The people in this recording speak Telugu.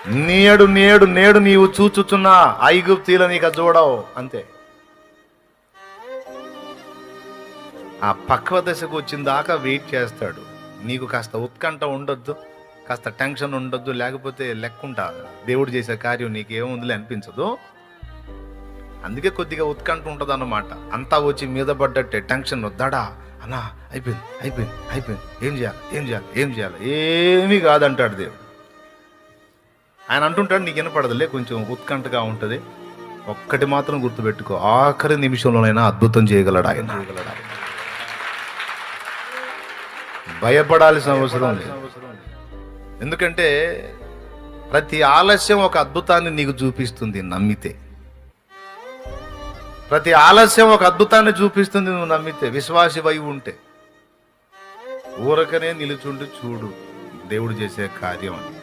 నేడు నేడు నేడు నీవు చూచుచున్న ఐగుప్తీల నీకు చూడవు అంతే. ఆ పక్వ దశకు వచ్చిన దాకా వెయిట్ చేస్తాడు. నీకు కాస్త ఉత్కంఠ ఉండొద్దు, కాస్త టెన్షన్ ఉండొద్దు, లేకపోతే లెక్కుంటా దేవుడు చేసే కార్యం నీకేముందిలే అనిపించదు. అందుకే కొద్దిగా ఉత్కంఠ ఉంటుంది అన్నమాట. అంతా వచ్చి మీద పడ్డట్టే టెన్షన్ వద్దాడా అన్నా, అయిపోయింది అయిపోయింది అయిపోయింది, ఏం చేయాలి ఏం చేయాలి ఏం చేయాలి, ఏమీ కాదంటాడు దేవుడు. ఆయన అంటుంటాడు నీకు వినపడదులే, కొంచెం ఉత్కంఠగా ఉంటుంది. ఒక్కటి మాత్రం గుర్తుపెట్టుకో, ఆఖరి నిమిషంలోనైనా అద్భుతం చేయగలడు ఆయన. భయపడాల్సిన అవసరం లేదు. ఎందుకంటే ప్రతి ఆలస్యం ఒక అద్భుతాన్ని నీకు చూపిస్తుంది నమ్మితే. ప్రతి ఆలస్యం ఒక అద్భుతాన్ని చూపిస్తుంది నువ్వు నమ్మితే, విశ్వాసివై ఉంటే. ఊరకనే నిలుచుండి చూడు దేవుడు చేసే కార్యం అని.